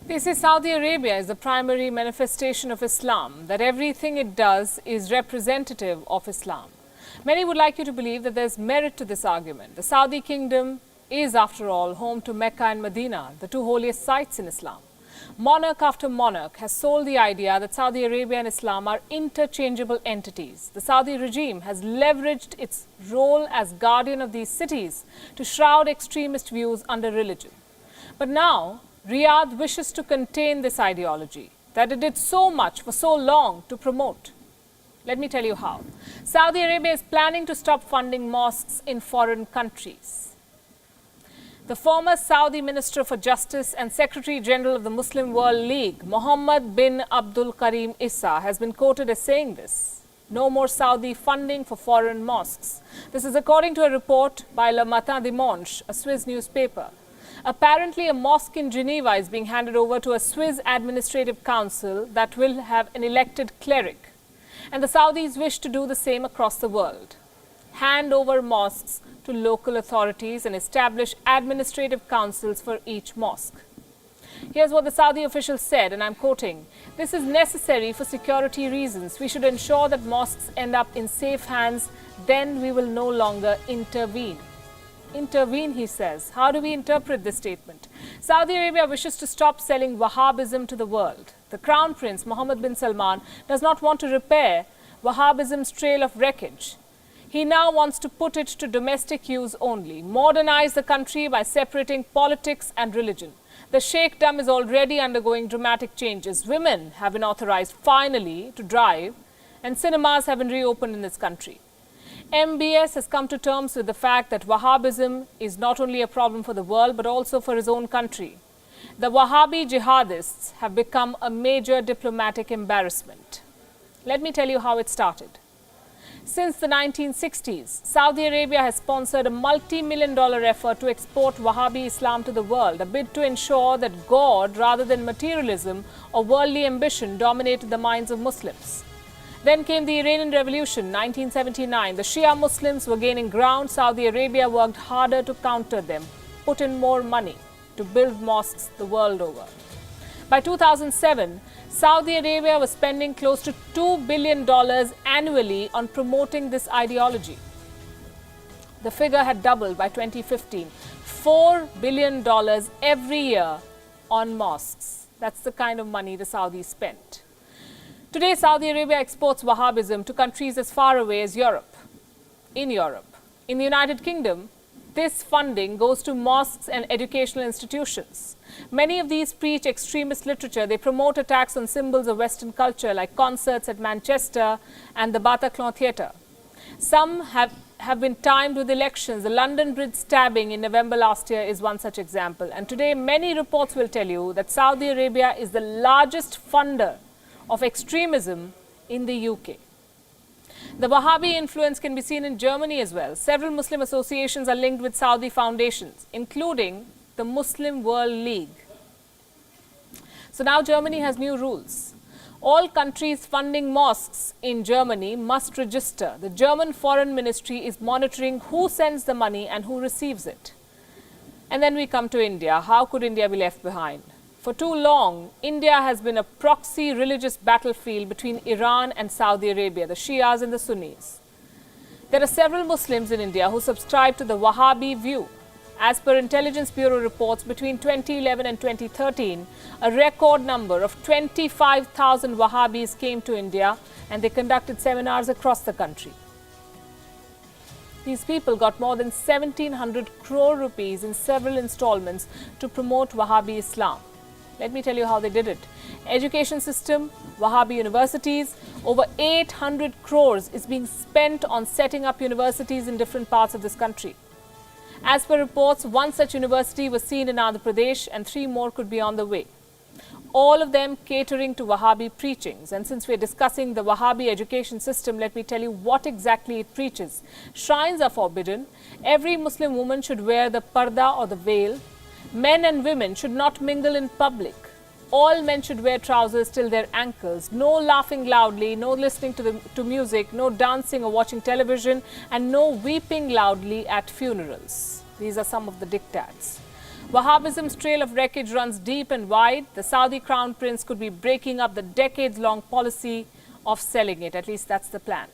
They say Saudi Arabia is the primary manifestation of Islam, that everything it does is representative of Islam. Many would like you to believe that there's merit to this argument. The Saudi kingdom is, after all, home to Mecca and Medina, the two holiest sites in Islam. Monarch after monarch has sold the idea that Saudi Arabia and Islam are interchangeable entities. The Saudi regime has leveraged its role as guardian of these cities to shroud extremist views under religion. But now, Riyadh wishes to contain this ideology that it did so much for so long to promote. Let me tell you how. Saudi Arabia is planning to stop funding mosques in foreign countries. The former Saudi Minister for Justice and Secretary General of the Muslim World League, Mohammed bin Abdul Karim Issa, has been quoted as saying this. No more Saudi funding for foreign mosques. This is according to a report by Le Matin Dimanche, a Swiss newspaper. Apparently, a mosque in Geneva is being handed over to a Swiss administrative council that will have an elected cleric. And the Saudis wish to do the same across the world. Hand over mosques to local authorities and establish administrative councils for each mosque. Here's what the Saudi official said, and I'm quoting, "This is necessary for security reasons. We should ensure that mosques end up in safe hands. Then we will no longer intervene." Intervene, he says. How do we interpret this statement? Saudi Arabia wishes to stop selling Wahhabism to the world. The Crown Prince, Mohammed bin Salman, does not want to repair Wahhabism's trail of wreckage. He now wants to put it to domestic use only, modernize the country by separating politics and religion. The Sheikhdom is already undergoing dramatic changes. Women have been authorized finally to drive, and cinemas have been reopened in this country. MBS has come to terms with the fact that Wahhabism is not only a problem for the world but also for his own country. The Wahhabi jihadists have become a major diplomatic embarrassment. Let me tell you how it started. Since the 1960s, Saudi Arabia has sponsored a multi-million-dollar effort to export Wahhabi Islam to the world, a bid to ensure that God, rather than materialism or worldly ambition, dominated the minds of Muslims. Then came the Iranian Revolution, 1979. The Shia Muslims were gaining ground. Saudi Arabia worked harder to counter them, put in more money to build mosques the world over. By 2007, Saudi Arabia was spending close to $2 billion annually on promoting this ideology. The figure had doubled by 2015, $4 billion every year on mosques. That's the kind of money the Saudis spent. Today, Saudi Arabia exports Wahhabism to countries as far away as Europe. In the United Kingdom, this funding goes to mosques and educational institutions. Many of these preach extremist literature. They promote attacks on symbols of Western culture like concerts at Manchester and the Bataclan Theatre. Some have been timed with elections. The London Bridge stabbing in November last year is one such example. And today, many reports will tell you that Saudi Arabia is the largest funder of extremism in the UK. The Wahhabi influence can be seen in Germany as well. Several Muslim associations are linked with Saudi foundations, including the Muslim World League. So now Germany has new rules. All countries funding mosques in Germany must register. The German Foreign Ministry is monitoring who sends the money and who receives it. And then we come to India. How could India be left behind? For too long, India has been a proxy religious battlefield between Iran and Saudi Arabia, the Shias and the Sunnis. There are several Muslims in India who subscribe to the Wahhabi view. As per Intelligence Bureau reports, between 2011 and 2013, a record number of 25,000 Wahhabis came to India and they conducted seminars across the country. These people got more than 1,700 crore rupees in several installments to promote Wahhabi Islam. Let me tell you how they did it. Education system, Wahhabi universities, over 800 crores is being spent on setting up universities in different parts of this country. As per reports, one such university was seen in Andhra Pradesh and 3 more could be on the way. All of them catering to Wahhabi preachings. And since we're discussing the Wahhabi education system, let me tell you what exactly it preaches. Shrines are forbidden. Every Muslim woman should wear the parda or the veil. Men and women should not mingle in public. All men should wear trousers till their ankles. No laughing loudly, no listening to music, no dancing or watching television, and no weeping loudly at funerals. These are some of the diktats. Wahhabism's trail of wreckage runs deep and wide. The Saudi crown prince could be breaking up the decades-long policy of selling it. At least that's the plan.